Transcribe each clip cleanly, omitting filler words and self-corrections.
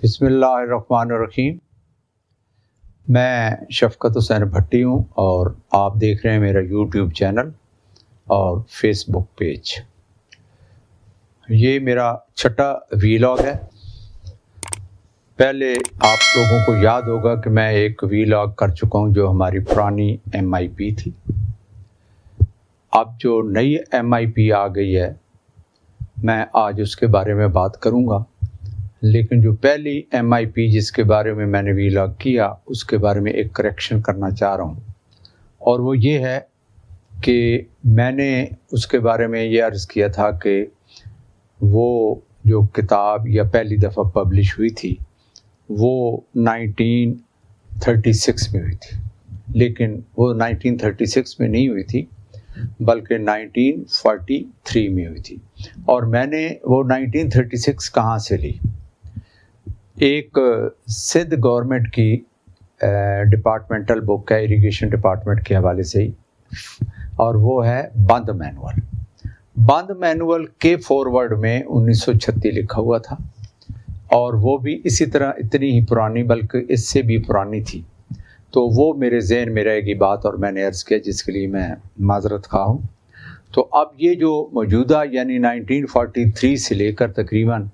بسم اللہ الرحمن الرحیم۔ میں شفقت حسین بھٹی ہوں اور آپ دیکھ رہے ہیں میرا یوٹیوب چینل اور فیس بک پیج۔ یہ میرا چھٹا ویلاگ ہے۔ پہلے آپ لوگوں کو یاد ہوگا کہ میں ایک ویلاگ کر چکا ہوں جو ہماری پرانی MIP تھی۔ اب جو نئی MIP آ گئی ہے میں آج اس کے بارے میں بات کروں گا، لیکن جو پہلی MIP جس کے بارے میں میں نے ویلاگ کیا اس کے بارے میں ایک کریکشن کرنا چاہ رہا ہوں، اور وہ یہ ہے کہ میں نے اس کے بارے میں یہ عرض کیا تھا کہ وہ جو کتاب یا پہلی دفعہ پبلش ہوئی تھی وہ 1936 میں ہوئی تھی، لیکن وہ 1936 میں نہیں ہوئی تھی بلکہ 1943 میں ہوئی تھی۔ اور میں نے وہ 1936 کہاں سے لی؟ ایک سندھ گورنمنٹ کی ڈپارٹمنٹل بک ہے اریگیشن ڈپارٹمنٹ کے حوالے سے ہی، اور وہ ہے بند مینول۔ بند مینول کے فارورڈ میں 1936 لکھا ہوا تھا، اور وہ بھی اسی طرح اتنی ہی پرانی بلکہ اس سے بھی پرانی تھی۔ تو وہ میرے ذہن میں رہے گی بات، اور میں نے عرض کیا جس کے لیے میں معذرت خواہ ہوں۔ تو اب یہ جو موجودہ یعنی 1943 سے لے کر تقریباً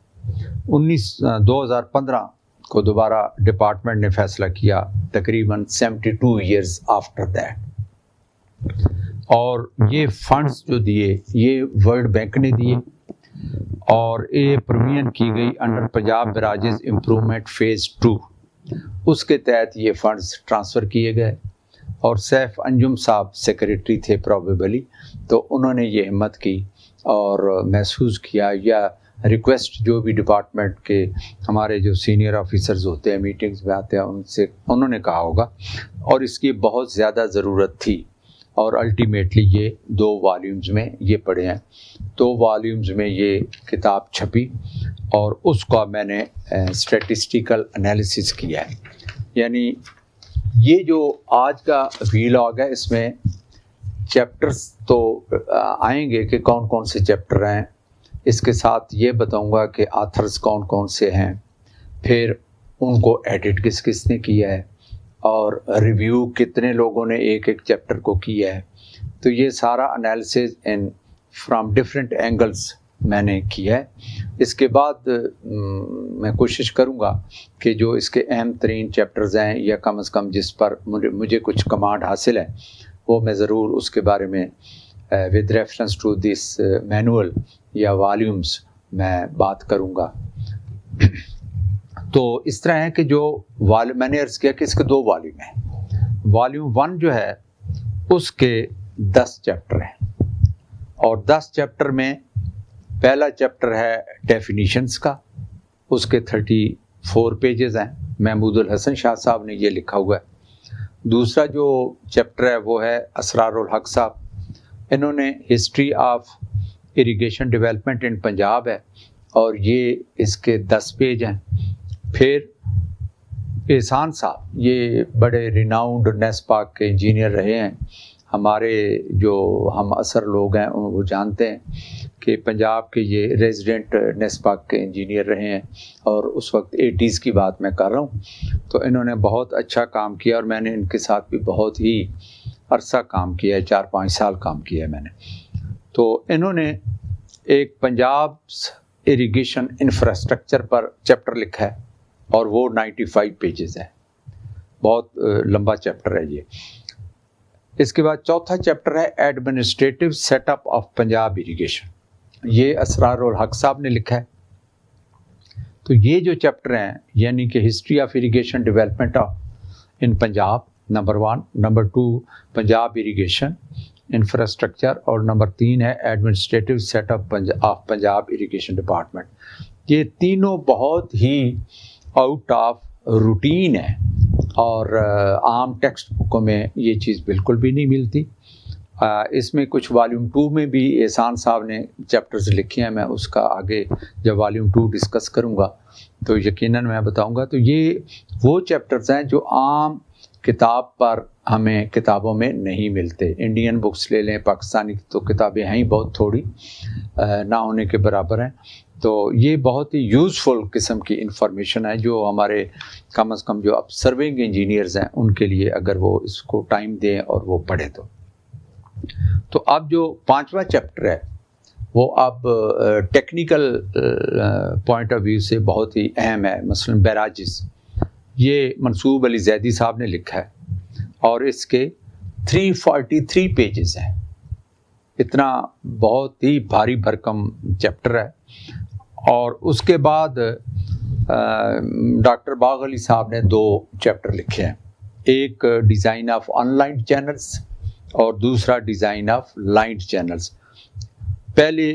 2015 کو دوبارہ ڈپارٹمنٹ نے فیصلہ کیا، تقریباً 72 ایئرز آفٹر دیٹ، اور یہ فنڈز جو دیے یہ ورلڈ بینک نے دیے، اور یہ پروویژن کی گئی انڈر پنجاب براجز امپرومنٹ فیز 2۔ اس کے تحت یہ فنڈز ٹرانسفر کیے گئے، اور سیف انجم صاحب سیکریٹری تھے پروبیبلی، تو انہوں نے یہ ہمت کی اور محسوس کیا یا ریکویسٹ جو بھی ڈپارٹمنٹ کے ہمارے جو سینئر آفیسرز ہوتے ہیں میٹنگز میں آتے ہیں ان سے انہوں نے کہا ہوگا، اور اس کی بہت زیادہ ضرورت تھی، اور الٹیمیٹلی یہ 2 والیومز میں یہ پڑھے ہیں۔ 2 والیومز میں یہ کتاب چھپی، اور اس کا میں نے اسٹیٹسٹیکل انالیسس کیا ہے۔ یعنی یہ جو آج کا ویلاگ ہے اس میں چیپٹرز تو آئیں گے کہ کون کون سے چیپٹر ہیں، اس کے ساتھ یہ بتاؤں گا کہ آتھرز کون کون سے ہیں، پھر ان کو ایڈٹ کس کس نے کیا ہے، اور ریویو کتنے لوگوں نے ایک ایک چیپٹر کو کیا ہے۔ تو یہ سارا analysis in from different angles میں نے کیا ہے۔ اس کے بعد میں کوشش کروں گا کہ جو اس کے اہم ترین چیپٹرز ہیں یا کم از کم جس پر مجھے کچھ کمانڈ حاصل ہے وہ میں ضرور اس کے بارے میں with reference to this manual یا والیومز میں بات کروں گا۔ تو اس طرح ہے کہ جو میں نے عرض کیا کہ اس کے 2 والیوم ہیں۔ والیوم 1 جو ہے اس کے 10 چیپٹر ہیں، اور 10 چیپٹر میں پہلا چیپٹر ہے ڈیفینیشنز کا، اس کے 34 پیجز ہیں، محمود الحسن شاہ صاحب نے یہ لکھا ہوا ہے۔ دوسرا جو چیپٹر ہے وہ ہے اسرار الحق صاحب، انہوں نے history of irrigation development in Punjab ہے، اور یہ اس کے 10 پیج ہیں۔ پھر احسان صاحب یہ بڑے ریناؤنڈ نیس پاک کے انجینئر رہے ہیں، ہمارے جو ہم اثر لوگ ہیں وہ جانتے ہیں کہ پنجاب کے یہ ریزیڈنٹ نیس پاک کے انجینئر رہے ہیں، اور اس وقت 80s کی بات میں کر رہا ہوں۔ تو انہوں نے بہت اچھا کام کیا، اور میں نے ان کے ساتھ بھی بہت ہی عرصہ کام کیا ہے، 4-5 سال کام کیا ہے میں نے۔ تو انہوں نے ایک پنجاب اریگیشن انفراسٹرکچر پر چیپٹر لکھا ہے، اور وہ 95 پیجز ہے، بہت لمبا چیپٹر ہے یہ۔ اس کے بعد چوتھا چیپٹر ہے administrative set up of Punjab irrigation, یہ اسرار الحق صاحب نے لکھا ہے۔ تو یہ جو چیپٹر ہیں یعنی کہ history of irrigation development of in Punjab number 1، number 2 Punjab irrigation infrastructure, اور نمبر 3 ہے administrative set up of Punjab irrigation department. یہ تینوں بہت ہی آؤٹ آف روٹین ہے، اور عام ٹیکسٹ بکوں میں یہ چیز بالکل بھی نہیں ملتی۔ اس میں کچھ والیوم 2 میں بھی احسان صاحب نے چیپٹرز لکھے ہیں، میں اس کا آگے جب والیوم 2 ڈسکس کروں گا تو یقیناً میں بتاؤں گا۔ تو یہ وہ چیپٹرز ہیں جو عام کتاب پر ہمیں کتابوں میں نہیں ملتے۔ انڈین بکس لے لیں، پاکستانی تو کتابیں ہیں ہی بہت تھوڑی، نہ ہونے کے برابر ہیں، تو یہ بہت ہی یوزفل قسم کی انفارمیشن ہے جو ہمارے کم از کم جو اب سرونگ انجینئرز ہیں ان کے لیے اگر وہ اس کو ٹائم دیں اور وہ پڑھیں تو اب جو 5واں چیپٹر ہے وہ اب ٹیکنیکل پوائنٹ آف ویو سے بہت ہی اہم ہے. مثلا بیراجز یہ منصوب علی زیدی صاحب نے لکھا ہے اور اس کے 343 پیجز ہیں. اتنا بہت ہی بھاری بھرکم چیپٹر ہے. اور اس کے بعد ڈاکٹر باغ علی صاحب نے 2 چیپٹر لکھے ہیں. ایک design of in lined channels اور دوسرا ڈیزائن آف لائنڈ چینلز. پہلے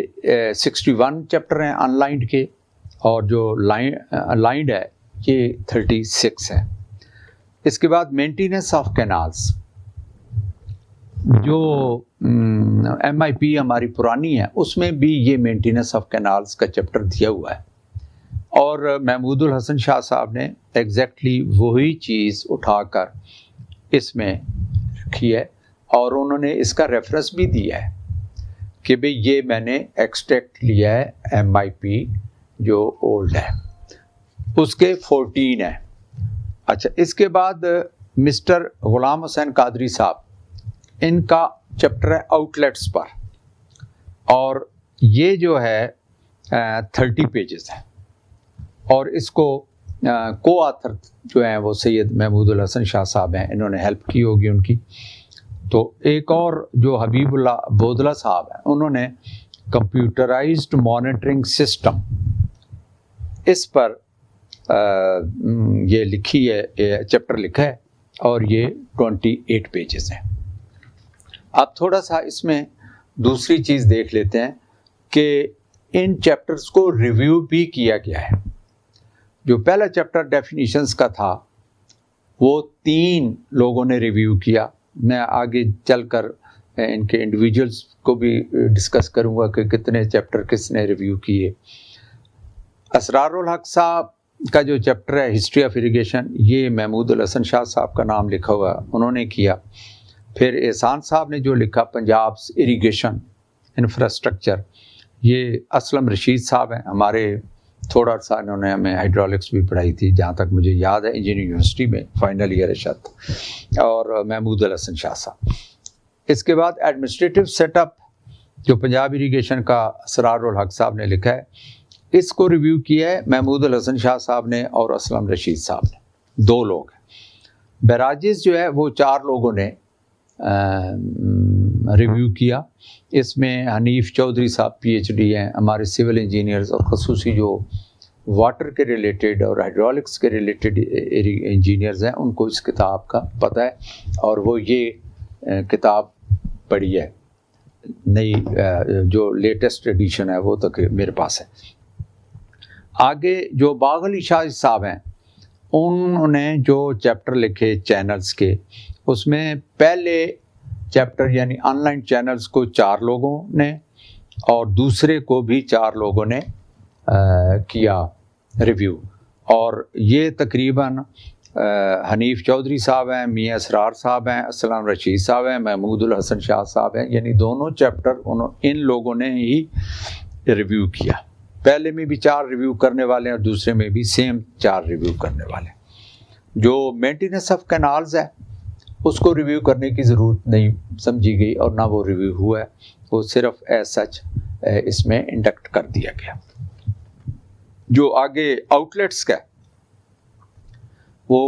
61 چیپٹر ہیں ان لائنڈ کے اور جو لائنڈ ہے یہ 36 ہے. اس کے بعد مینٹیننس آف کینالز جو ایم آئی پی ہماری پرانی ہے اس میں بھی یہ مینٹیننس آف کینالز کا چیپٹر دیا ہوا ہے. اور محمود الحسن شاہ صاحب نے ایگزیکٹلی وہی چیز اٹھا کر اس میں رکھی ہے اور انہوں نے اس کا ریفرنس بھی دیا ہے کہ بھئی یہ میں نے ایکسٹریکٹ لیا ہے ایم آئی پی جو اولڈ ہے اس کے 14 ہے. اچھا اس کے بعد مسٹر غلام حسین قادری صاحب ان کا چیپٹر ہے آؤٹ لیٹس پر اور یہ جو ہے 30 پیجز ہے اور اس کو کو آتھر جو ہیں وہ سید محمود الحسن شاہ صاحب ہیں, انہوں نے ہیلپ کی ہوگی ان کی. تو ایک اور جو حبیب اللہ بودلہ صاحب ہیں انہوں نے کمپیوٹرائزڈ مانیٹرنگ سسٹم اس پر یہ لکھی ہے چیپٹر لکھا ہے اور یہ 28 پیجز ہیں. اب تھوڑا سا اس میں دوسری چیز دیکھ لیتے ہیں کہ ان چیپٹرز کو ریویو بھی کیا گیا ہے. جو پہلا چیپٹر ڈیفینیشنز کا تھا وہ 3 لوگوں نے ریویو کیا. میں آگے چل کر ان کے انڈیویجولز کو بھی ڈسکس کروں گا کہ کتنے چیپٹر کس نے ریویو کیے. اسرار الحق صاحب کا جو چیپٹر ہے ہسٹری آف اریگیشن یہ محمود الحسن شاہ صاحب کا نام لکھا ہوا انہوں نے کیا. پھر احسان صاحب نے جو لکھا پنجابس اریگیشن انفراسٹرکچر یہ اسلم رشید صاحب ہیں ہمارے. تھوڑا سا انہوں نے ہمیں ہائیڈرولکس بھی پڑھائی تھی جہاں تک مجھے یاد ہے انجینئرنگ یونیورسٹی میں فائنل ایئر شت. اور محمود الحسن شاہ صاحب. اس کے بعد ایڈمنسٹریٹو سیٹ اپ جو پنجاب اریگیشن کا اسرار الحق صاحب نے لکھا ہے اس کو ریویو کیا ہے محمود الحسن شاہ صاحب نے اور اسلم رشید صاحب نے. 2 لوگ ہیں. بیراجز جو ہے وہ 4 لوگوں نے ریویو کیا. اس میں حنیف چودھری صاحب پی ایچ ڈی ہیں ہمارے سول انجینئرز اور خصوصی جو واٹر کے ریلیٹڈ اور ہائیڈرولکس کے ریلیٹڈ انجینئرز ہیں ان کو اس کتاب کا پتہ ہے اور وہ یہ کتاب پڑھی ہے. نئی جو لیٹسٹ ایڈیشن ہے وہ تک میرے پاس ہے. آگے جو باغ علی شاہ صاحب ہیں انہوں نے جو چیپٹر لکھے چینلز کے اس میں پہلے چیپٹر یعنی آن لائن چینلز کو 4 لوگوں نے اور دوسرے کو بھی 4 لوگوں نے کیا ریویو. اور یہ تقریباً حنیف چودھری صاحب ہیں, میاں اسرار صاحب ہیں, اسلم رشید صاحب ہیں, محمود الحسن شاہ صاحب ہیں. یعنی دونوں چیپٹر ان لوگوں نے ہی ریویو کیا. پہلے میں بھی 4 ریویو کرنے والے ہیں اور دوسرے میں بھی سیم 4 ریویو کرنے والے ہیں. جو مینٹیننس آف کینالز ہے اس کو ریویو کرنے کی ضرورت نہیں سمجھی گئی اور نہ وہ ریویو ہوا ہے, وہ صرف ایز سچ اس میں انڈکٹ کر دیا گیا. جو آگے آؤٹ لیٹس کا وہ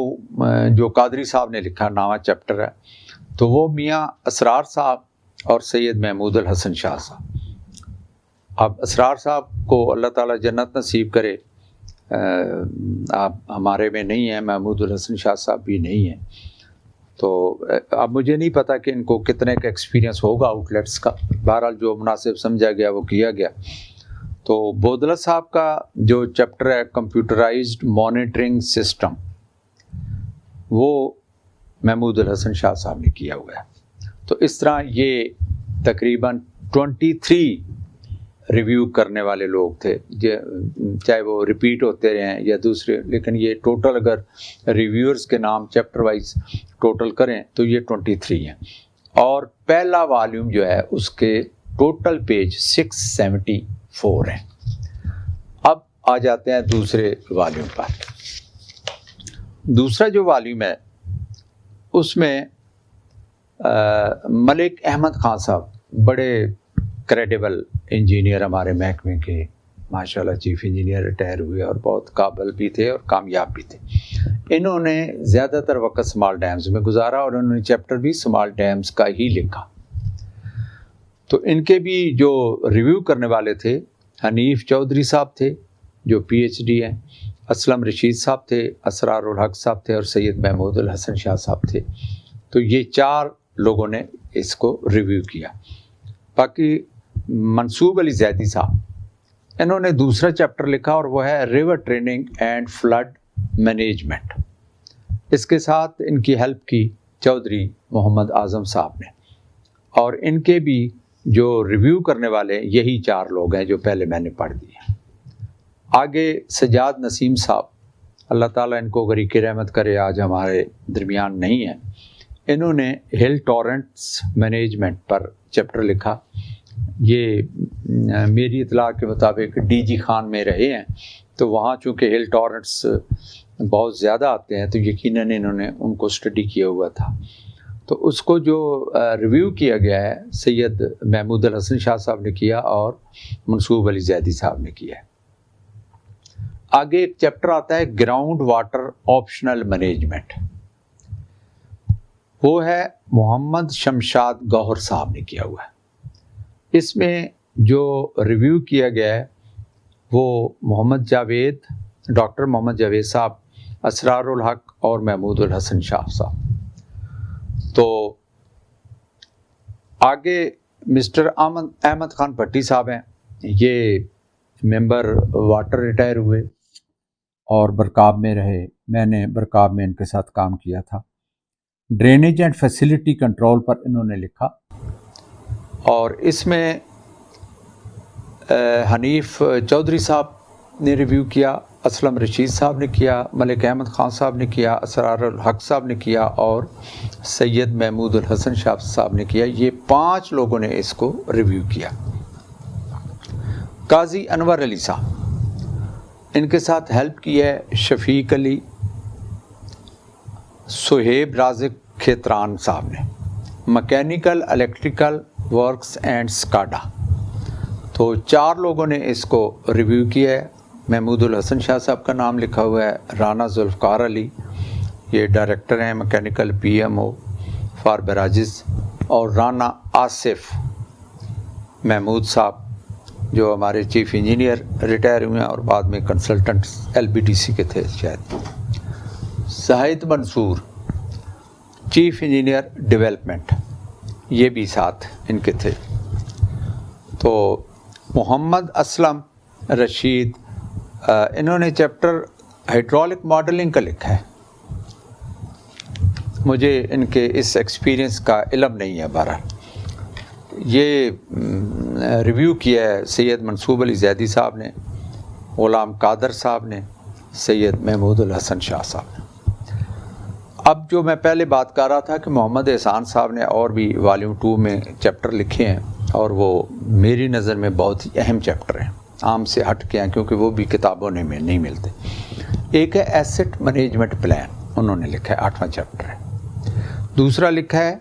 جو قادری صاحب نے لکھا نامہ چیپٹر ہے تو وہ میاں اسرار صاحب اور سید محمود الحسن شاہ صاحب. اب اسرار صاحب کو اللہ تعالیٰ جنت نصیب کرے, آپ ہمارے میں نہیں ہیں, محمود الحسن شاہ صاحب بھی نہیں ہیں. تو اب مجھے نہیں پتا کہ ان کو کتنے کا ایکسپیرینس ہوگا آؤٹ لیٹس کا. بہرحال جو مناسب سمجھا گیا وہ کیا گیا. تو بودلہ صاحب کا جو چیپٹر ہے کمپیوٹرائزڈ مانیٹرنگ سسٹم وہ محمود الحسن شاہ صاحب نے کیا ہوا ہے. تو اس طرح یہ تقریباً 23 ریویو کرنے والے لوگ تھے, چاہے وہ ریپیٹ ہوتے رہے ہیں یا دوسرے, لیکن یہ ٹوٹل اگر ریویورز کے نام چیپٹر وائز ٹوٹل کریں تو یہ 23 ہیں. اور پہلا والیوم جو ہے اس کے ٹوٹل پیج 674 ہیں. آ جاتے ہیں دوسرے والیوم پر. دوسرا جو والیوم ہے اس میں ملک احمد خان صاحب بڑے کریڈیبل انجینئر ہمارے محکمے کے ماشاءاللہ چیف انجینئر ریٹائر ہوئے اور بہت قابل بھی تھے اور کامیاب بھی تھے. انہوں نے زیادہ تر وقت سمال ڈیمز میں گزارا اور انہوں نے چیپٹر بھی سمال ڈیمز کا ہی لکھا. تو ان کے بھی جو ریویو کرنے والے تھے حنیف چودھری صاحب تھے جو پی ایچ ڈی ہیں، اسلم رشید صاحب تھے، اسرار الحق صاحب تھے اور سید محمود الحسن شاہ صاحب تھے. تو یہ 4 لوگوں نے اس کو ریویو کیا. باقی منصوب علی زیدی صاحب انہوں نے دوسرا چیپٹر لکھا اور وہ ہے river training and flood management. اس کے ساتھ ان کی ہیلپ کی چودھری محمد اعظم صاحب نے، اور ان کے بھی جو ریویو کرنے والے یہی 4 لوگ ہیں جو پہلے میں نے پڑھ دیے. آگے سجاد نسیم صاحب، اللہ تعالیٰ ان کو غریق رحمت کرے، آج ہمارے درمیان نہیں ہیں. انہوں نے ہل ٹورنٹس مینجمنٹ پر چیپٹر لکھا. یہ میری اطلاع کے مطابق ڈی جی خان میں رہے ہیں، تو وہاں چونکہ ہل ٹورنٹس بہت زیادہ آتے ہیں تو یقیناً انہوں نے ان کو اسٹڈی کیا ہوا تھا. تو اس کو جو ریویو کیا گیا ہے سید محمود الحسن شاہ صاحب نے کیا اور منصوب علی زیدی صاحب نے کیا ہے. آگے ایک چیپٹر آتا ہے گراؤنڈ واٹر آپشنل مینجمنٹ. وہ ہے محمد شمشاد گوہر صاحب نے کیا ہوا ہے. اس میں جو ریویو کیا گیا ہے وہ ڈاکٹر محمد جاوید صاحب، اسرار الحق اور محمود الحسن شاہ صاحب. تو آگے مسٹر احمد خان بھٹی صاحب ہیں. یہ ممبر واٹر ریٹائر ہوئے اور برکاب میں رہے. میں نے برکاب میں ان کے ساتھ کام کیا تھا. ڈرینیج اینڈ فیسیلٹی کنٹرول پر انہوں نے لکھا، اور اس میں حنیف چودھری صاحب نے ریویو کیا، اسلم رشید صاحب نے کیا، ملک احمد خان صاحب نے کیا، اسرار الحق صاحب نے کیا اور سید محمود الحسن شاہ صاحب نے کیا. یہ 5 لوگوں نے اس کو ریویو کیا. قاضی انور علی صاحب، ان کے ساتھ ہیلپ کی ہے شفیق علی، سہیب رازق کھیتران صاحب نے. Mechanical electrical works and SCADA. تو 4 لوگوں نے اس کو ریویو کیا ہے. محمود الحسن شاہ صاحب کا نام لکھا ہوا ہے. رانا ذوالفقار علی، یہ ڈائریکٹر ہیں mechanical P M O for barrages, اور رانا آصف محمود صاحب جو ہمارے چیف انجینئر ریٹائر ہوئے ہیں اور بعد میں consultant L B T C کے تھے شاید. Zahid Mansoor chief engineer development, یہ بھی ساتھ ان کے تھے. تو محمد اسلم رشید، انہوں نے چیپٹر ہائیڈرولک ماڈلنگ کا لکھا ہے. مجھے ان کے اس ایکسپیرینس کا علم نہیں ہے. بہرحال یہ ریویو کیا ہے سید منصوب علی زیدی صاحب نے، غلام قادر صاحب نے، سید محمود الحسن شاہ صاحب نے. اب جو میں پہلے بات کر رہا تھا کہ محمد احسان صاحب نے اور بھی والیوم 2 میں چیپٹر لکھے ہیں، اور وہ میری نظر میں بہت ہی اہم چیپٹر ہیں، عام سے ہٹ کے ہیں کیونکہ وہ بھی کتابوں میں نہیں ملتے. ایک ہے ایسٹ مینجمنٹ پلان، انہوں نے لکھا ہے، 8واں چیپٹر ہے. دوسرا لکھا ہے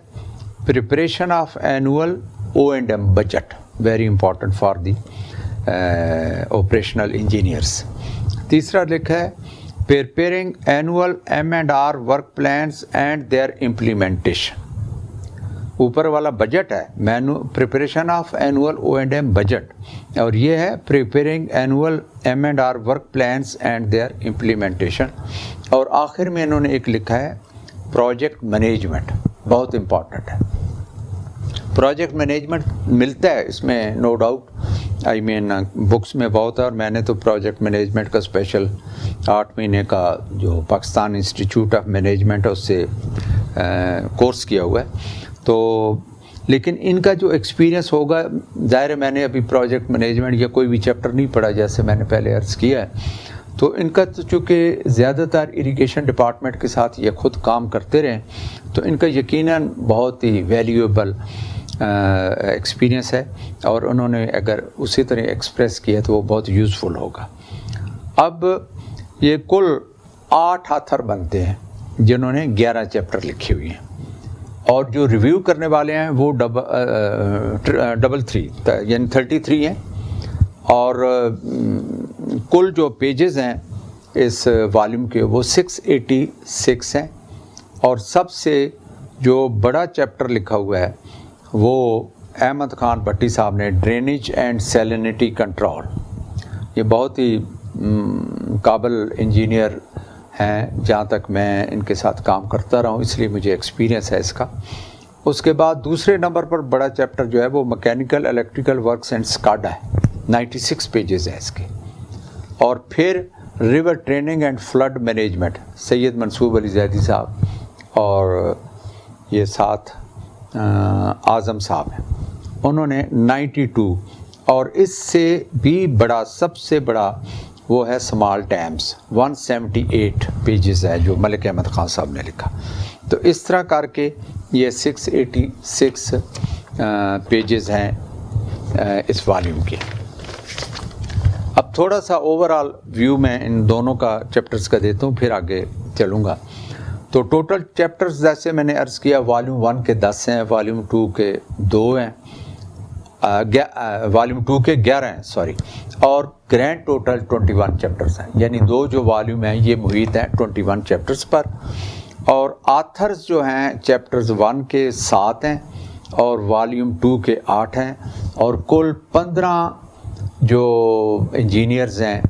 preparation of annual O&M budget, very important for the operational engineers. تیسرا لکھا ہے preparing annual M&R work plans and their implementation. اوپر والا بجٹ ہے preparation of annual O&M budget, اور یہ ہے preparing annual M&R work plans and their implementation. اور آخر میں انہوں نے ایک لکھا ہے پروجیکٹ مینجمنٹ، بہت امپورٹنٹ ہے. پروجیکٹ مینجمنٹ ملتا ہے اس میں نو ڈاؤٹ، بکس میں بہت ہے، اور میں نے تو پروجیکٹ مینجمنٹ کا اسپیشل 8 مہینے کا جو پاکستان انسٹیٹیوٹ آف مینجمنٹ ہے اس سے کورس کیا ہوا ہے. تو لیکن ان کا جو ایکسپیرینس ہوگا، ظاہر ہے میں نے ابھی پروجیکٹ مینجمنٹ یا کوئی بھی چیپٹر نہیں پڑھا جیسے میں نے پہلے عرض کیا ہے، تو ان کا تو چونکہ زیادہ تر اریگیشن ڈپارٹمنٹ کے ساتھ یہ خود کام کرتے رہے، تو ان کا یقیناً بہت ہی ویلیویبل ایکسپیرینس ہے، اور انہوں نے اگر اسی طرح ایکسپریس کیا تو وہ بہت یوزفل ہوگا. اب یہ کل 8 آتھر بنتے ہیں جنہوں نے 11 چیپٹر لکھی ہوئی ہیں، اور جو ریویو کرنے والے ہیں وہ 33 یعنی 33 ہیں، اور کل جو پیجز ہیں اس والیوم کے وہ 686 ہیں، اور سب سے جو بڑا چیپٹر لکھا ہوا ہے وہ احمد خان بھٹی صاحب نے ڈرینیج اینڈ سیلینٹی کنٹرول. یہ بہت ہی قابل انجینئر ہیں، جہاں تک میں ان کے ساتھ کام کرتا رہا ہوں اس لیے مجھے ایکسپیرینس ہے اس کا. اس کے بعد دوسرے نمبر پر بڑا چیپٹر جو ہے وہ mechanical electrical works and SCADA ہے، 96 پیجز ہے اس کے. اور پھر river training and flood management Syed Mansoob Ali Zaidi صاحب اور یہ ساتھ اعظم صاحب ہیں، انہوں نے 92. اور اس سے بھی بڑا، سب سے بڑا وہ ہے سمال ڈیمز، 178 پیجز ہے جو ملک احمد خان صاحب نے لکھا. تو اس طرح کر کے یہ 686 پیجز ہیں اس والیوم کے. اب تھوڑا سا اوورآل ویو میں ان دونوں کا چیپٹرز کا دیتا ہوں، پھر آگے چلوں گا. تو ٹوٹل چیپٹرز جیسے میں نے عرض کیا والیوم 1 کے 10 ہیں، والیوم 2 کے 2 ہیں، والیوم 2 کے 11 ہیں سوری، اور گرینڈ ٹوٹل 21 چیپٹرز ہیں. یعنی دو جو والیوم ہیں یہ محیط ہیں 21 چیپٹرز پر. اور آتھرز جو ہیں چیپٹرز 1 کے 7 ہیں اور والیوم 2 کے 8 ہیں، اور کل 15 جو انجینئرز ہیں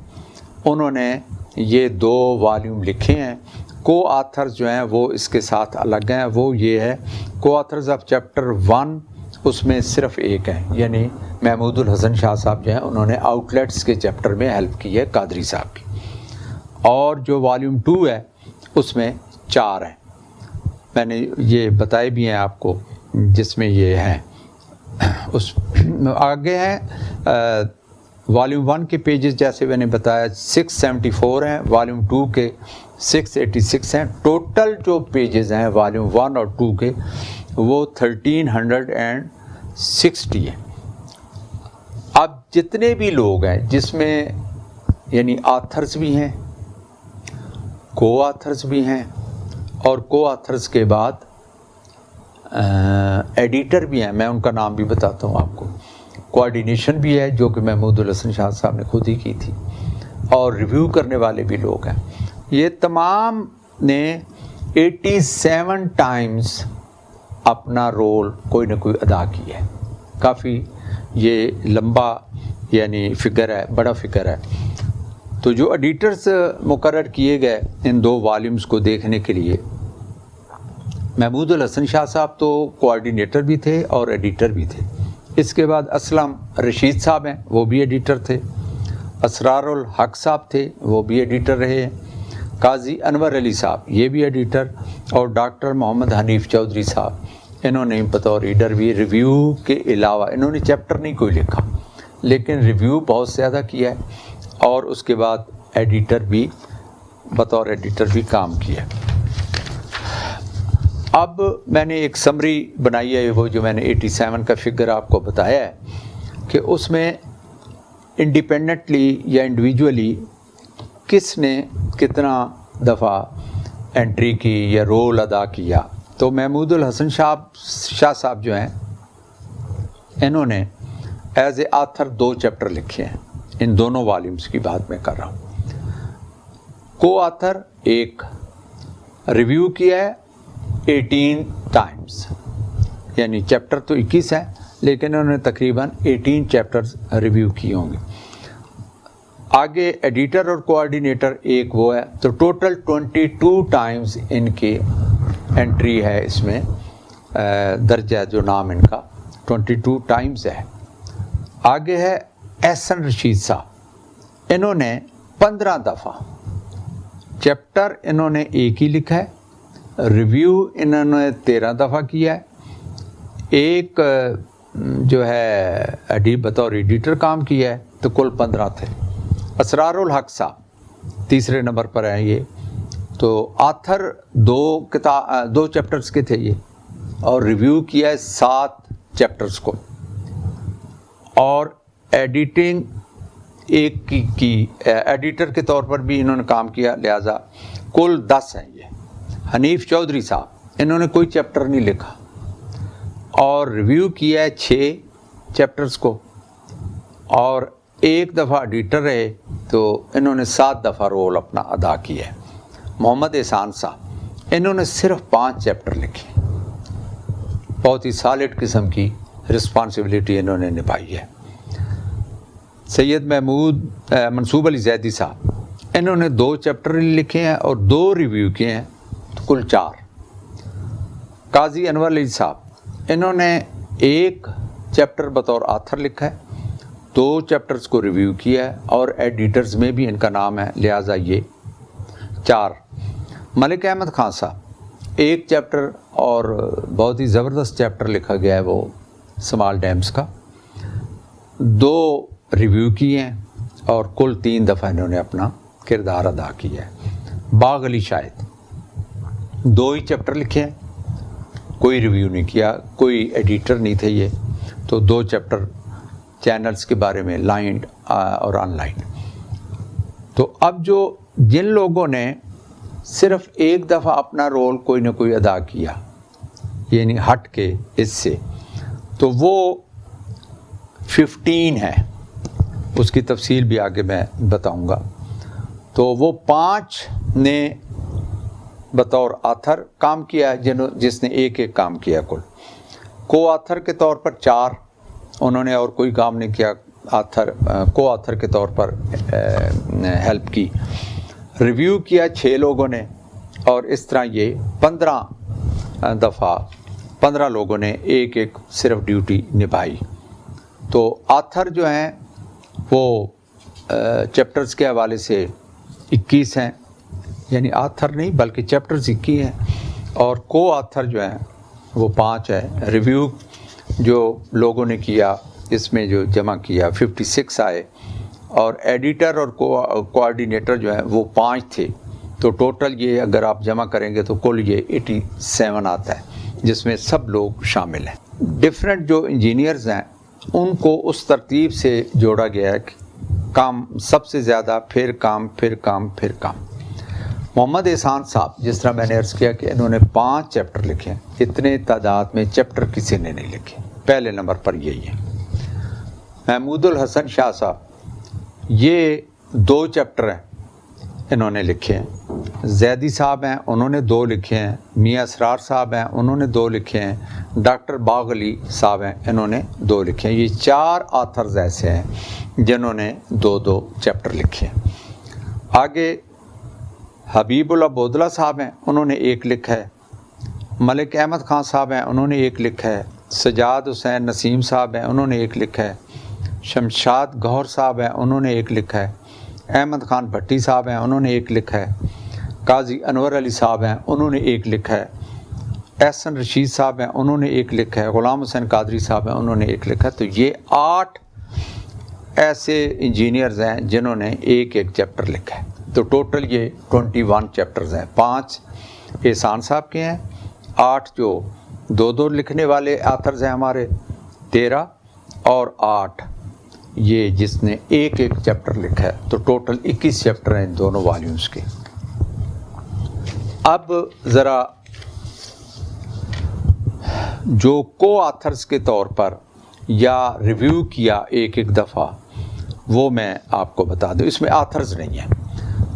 انہوں نے یہ 2 والیوم لکھے ہیں. کو آتھرز جو ہیں وہ اس کے ساتھ الگ ہیں، وہ یہ ہے کو آتھرز آف چیپٹر 1 اس میں صرف ایک ہے، یعنی محمود الحسن شاہ صاحب جو ہیں انہوں نے آؤٹ لیٹس کے چیپٹر میں ہیلپ کی ہے قادری صاحب کی. اور جو والیوم 2 ہے اس میں 4 ہیں، میں نے یہ بتائے بھی ہیں آپ کو جس میں یہ ہیں. اس آگے ہیں والیوم 1 کے پیجز جیسے میں نے بتایا 674 ہیں، والیوم 2 کے 686 ہیں. ٹوٹل جو پیجز ہیں والیوم 1 اور 2 کے وہ 1360 ہیں. اب جتنے بھی لوگ ہیں جس میں یعنی آتھرز بھی ہیں، کو آتھرز بھی ہیں، اور کو آتھرز کے بعد ایڈیٹر بھی ہیں، میں ان کا نام بھی بتاتا ہوں آپ کو. کوآرڈینیشن بھی ہے جو کہ محمود الحسن شاہ صاحب نے خود ہی کی تھی، اور ریویو کرنے والے بھی لوگ ہیں. یہ تمام نے 87 ٹائمز اپنا رول کوئی نہ کوئی ادا کیا ہے. کافی یہ لمبا یعنی فگر ہے، بڑا فگر ہے. تو جو ایڈیٹرز مقرر کیے گئے ان 2 والیومز کو دیکھنے کے لیے، محمود الحسن شاہ صاحب تو کوآرڈینیٹر بھی تھے اور ایڈیٹر بھی تھے. اس کے بعد اسلم رشید صاحب ہیں، وہ بھی ایڈیٹر تھے. اسرار الحق صاحب تھے، وہ بھی ایڈیٹر رہے ہیں. قاضی انور علی صاحب یہ بھی ایڈیٹر، اور ڈاکٹر محمد حنیف چودھری صاحب انہوں نے بطور ایڈر بھی. ریویو کے علاوہ انہوں نے چیپٹر نہیں کوئی لکھا لیکن ریویو بہت زیادہ کیا ہے، اور اس کے بعد ایڈیٹر بھی بطور ایڈیٹر بھی کام کیا. اب میں نے ایک سمری بنائی ہے، وہ جو میں نے 87 کا فگر آپ کو بتایا ہے کہ اس میں انڈیپینڈنٹلی یا انڈیویجولی کس نے کتنا دفعہ انٹری کی یا رول ادا کیا. تو محمود الحسن شاہ صاحب جو ہیں انہوں نے ایز اے آتھر 2 چیپٹر لکھے ہیں. ان دونوں والیومز کی بات میں کر رہا ہوں. کو آتھر 1 ریویو کیا ہے 18 ٹائمز، یعنی چیپٹر تو 21 ہیں لیکن انہوں نے تقریباً 18 چیپٹرز ریویو کیے ہوں گے. آگے ایڈیٹر اور کوآرڈینیٹر ایک وہ ہے، تو ٹوٹل 22 ٹائمز ان کی انٹری ہے اس میں، درجہ جو نام ان کا 22 ٹائمز ہے. آگے ہے احسن رشید صاحب، انہوں نے 15 دفعہ چیپٹر انہوں نے ایک ہی لکھا ہے. ریویو انہوں نے 13 دفعہ کیا ہے. ایک جو ہے بطور ایڈیٹر کام کیا ہے، تو کل 15 تھے. اسرار الحق صاحب تیسرے نمبر پر ہیں یہ، تو آتھر 2 چیپٹرز کے تھے یہ، اور ریویو کیا ہے 7 چیپٹرز کو، اور ایڈیٹنگ ایک کی ایڈیٹر کے طور پر بھی انہوں نے کام کیا، لہٰذا کل 10 ہیں یہ۔ حنیف چودھری صاحب، انہوں نے کوئی چیپٹر نہیں لکھا اور ریویو کیا ہے 6 چیپٹرز کو، اور ایک دفعہ ایڈیٹر رہے تو انہوں نے 7 دفعہ رول اپنا ادا کیا ہے۔ محمد احسان صاحب، انہوں نے صرف 5 چیپٹر لکھے، بہت ہی سالڈ قسم کی رسپانسبلٹی انہوں نے نبھائی ہے۔ سید محمود منصوب علی زیدی صاحب، انہوں نے 2 چیپٹر لکھے ہیں اور 2 ریویو کیے ہیں، تو کل 4۔ قاضی انور علی صاحب، انہوں نے 1 چیپٹر بطور آتھر لکھا ہے، 2 چیپٹرز کو ریویو کیا ہے اور ایڈیٹرز میں بھی ان کا نام ہے، لہٰذا یہ 4۔ ملک احمد خان صاحب، 1 چیپٹر اور بہت ہی زبردست چیپٹر لکھا گیا ہے وہ سمال ڈیمز کا، 2 ریویو کیے ہیں اور کل 3 دفعہ انہوں نے اپنا کردار ادا کیا ہے۔ باغ علی شاہد، 2 ہی چیپٹر لکھے ہیں، کوئی ریویو نہیں کیا، کوئی ایڈیٹر نہیں تھے یہ، تو 2 چیپٹر چینلز کے بارے میں، لائنڈ اور ان لائنڈ۔ تو اب جو جن لوگوں نے صرف 1 دفعہ اپنا رول کوئی نہ کوئی ادا کیا، یعنی ہٹ کے اس سے، تو وہ 15 ہے، اس کی تفصیل بھی آگے میں بتاؤں گا۔ تو وہ 5 نے بطور آتھر کام کیا، جس نے 1 کام کیا کل۔ کو آتھر کے طور پر 4 انہوں نے اور کوئی کام نہیں کیا، کو آتھر کے طور پر ہیلپ کی۔ ریویو کیا 6 لوگوں نے، اور اس طرح یہ 15 دفعہ 15 لوگوں نے 1 صرف ڈیوٹی نبھائی۔ تو آتھر جو ہیں وہ چیپٹرز کے حوالے سے 21 ہیں، یعنی آتھر نہیں بلکہ چیپٹرز 21 ہیں، اور کو آتھر جو ہیں وہ 5 ہے۔ ریویو جو لوگوں نے کیا اس میں جو جمع کیا 56 آئے، اور ایڈیٹر اور کوآرڈینیٹر جو ہیں وہ 5 تھے، تو ٹوٹل یہ اگر آپ جمع کریں گے تو کل یہ 87 آتا ہے، جس میں سب لوگ شامل ہیں۔ ڈفرینٹ جو انجینئرز ہیں ان کو اس ترتیب سے جوڑا گیا ہے کہ کام سب سے زیادہ، پھر کام، پھر کام، پھر کام۔ محمد احسان صاحب، جس طرح میں نے عرض کیا کہ انہوں نے 5 چیپٹر لکھے ہیں، اتنے تعداد میں چیپٹر کسی نے نہیں لکھے، پہلے نمبر پر یہی ہے۔ محمود الحسن شاہ صاحب، یہ 2 چیپٹر ہیں انہوں نے لکھے ہیں۔ زیدی صاحب ہیں، انہوں نے 2 لکھے ہیں۔ میاں اسرار صاحب ہیں، انہوں نے 2 لکھے ہیں۔ ڈاکٹر باغ علی صاحب ہیں، انہوں نے 2 لکھے ہیں۔ یہ 4 آتھرز ایسے ہیں جنہوں نے 2 چیپٹر لکھے ہیں۔ آگے حبیب اللہ بودلہ صاحب ہیں، انہوں نے 1 لکھا ہے۔ ملک احمد خان صاحب ہیں، انہوں نے 1 لکھا ہے۔ سجاد حسین نسیم صاحب ہیں، انہوں نے 1 لکھا ہے۔ شمشاد گوہر صاحب ہیں، انہوں نے 1 لکھا ہے۔ احمد خان بھٹی صاحب ہیں، انہوں نے 1 لکھا ہے۔ قاضی انور علی صاحب ہیں، انہوں نے 1 لکھا ہے۔ احسن رشید صاحب ہیں، انہوں نے 1 لکھا ہے۔ غلام حسین قادری صاحب ہیں، انہوں نے 1 لکھا ہے۔ تو یہ 8 ایسے انجینئرز ہیں جنہوں نے 1 چیپٹر لکھا ہے۔ تو ٹوٹل یہ 21 چیپٹرز ہیں۔ 5 احسان صاحب کے ہیں، 8 جو 2 لکھنے والے آتھرز ہیں ہمارے، 13، اور 8 یہ جس نے 1 چیپٹر لکھا ہے۔ تو ٹوٹل 21 چیپٹر ہیں ان دونوں والیومز کے۔ اب ذرا جو کو آتھرز کے طور پر یا ریویو کیا 1 دفعہ، وہ میں آپ کو بتا دوں، اس میں آتھرز نہیں ہیں۔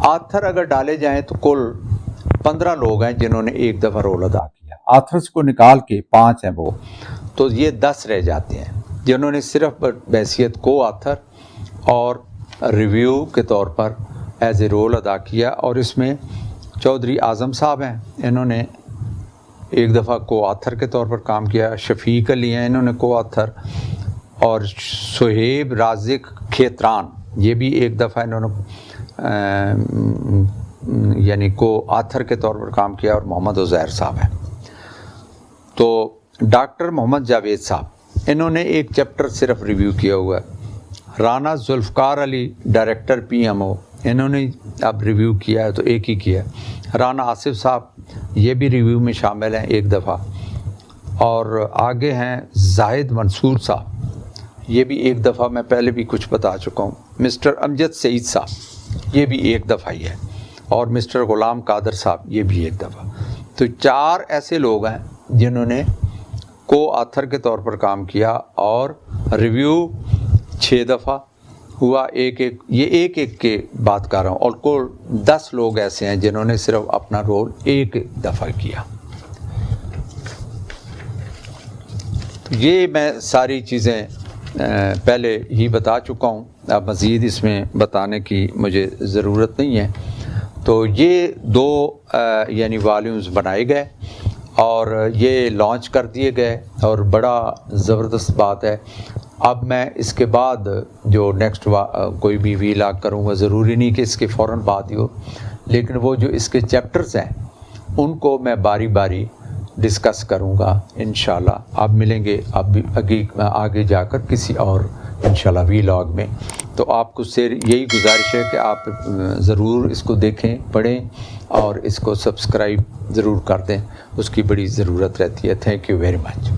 آتھر اگر ڈالے جائیں تو کل 15 لوگ ہیں جنہوں نے 1 دفعہ رول ادا کیا۔ آتھرز کو نکال کے 5 ہیں وہ، تو یہ 10 رہ جاتے ہیں جنہوں نے صرف بحیثیت کو آتھر اور ریویو کے طور پر ایز اے رول ادا کیا۔ اور اس میں چودھری اعظم صاحب ہیں، انہوں نے 1 دفعہ کو آتھر کے طور پر کام کیا۔ شفیق علی ہیں، انہوں نے کو آتھر، اور سہیب رازق کھیتران، یہ بھی 1 دفعہ انہوں نے یعنی کو آتھر کے طور پر کام کیا، اور محمد عزیر صاحب ہیں۔ تو ڈاکٹر محمد جاوید صاحب، انہوں نے 1 چیپٹر صرف ریویو کیا ہوا ہے۔ رانا ذوالفقار علی، ڈائریکٹر PMO، انہوں نے اب ریویو کیا ہے تو 1 ہی کیا ہے۔ رانا آصف صاحب، یہ بھی ریویو میں شامل ہیں 1 دفعہ۔ اور آگے ہیں زاہد منصور صاحب، یہ بھی 1 دفعہ، میں پہلے بھی کچھ بتا چکا ہوں۔ مسٹر امجد سعید صاحب یہ بھی ایک دفعہ ہی ہے، اور مسٹر غلام قادر صاحب یہ بھی ایک دفعہ. تو 4 ایسے لوگ ہیں جنہوں نے کو آتھر کے طور پر کام کیا، اور ریویو 6 دفعہ ہوا. یہ ایک کے بات کر رہا ہوں، اور کل 10 لوگ ایسے ہیں جنہوں نے صرف اپنا رول ایک دفعہ کیا. یہ میں ساری چیزیں پہلے ہی بتا چکا ہوں، اب مزید اس میں بتانے کی مجھے ضرورت نہیں ہے. تو یہ 2 یعنی والیومز بنائے گئے اور یہ لانچ کر دیے گئے، اور بڑا زبردست بات ہے. اب میں اس کے بعد جو نیکسٹ کوئی بھی ویلاگ کروں گا، ضروری نہیں کہ اس کے فوراً بعد ہی ہو، لیکن وہ جو اس کے چیپٹرز ہیں ان کو میں باری باری ڈسکس کروں گا انشاءاللہ. آپ ملیں گے اب آگے جا کر کسی اور انشاءاللہ ویلاگ میں. تو آپ کو سے یہی گزارش ہے کہ آپ ضرور اس کو دیکھیں، پڑھیں، اور اس کو سبسکرائب ضرور کر دیں، اس کی بڑی ضرورت رہتی ہے. Thank you very much.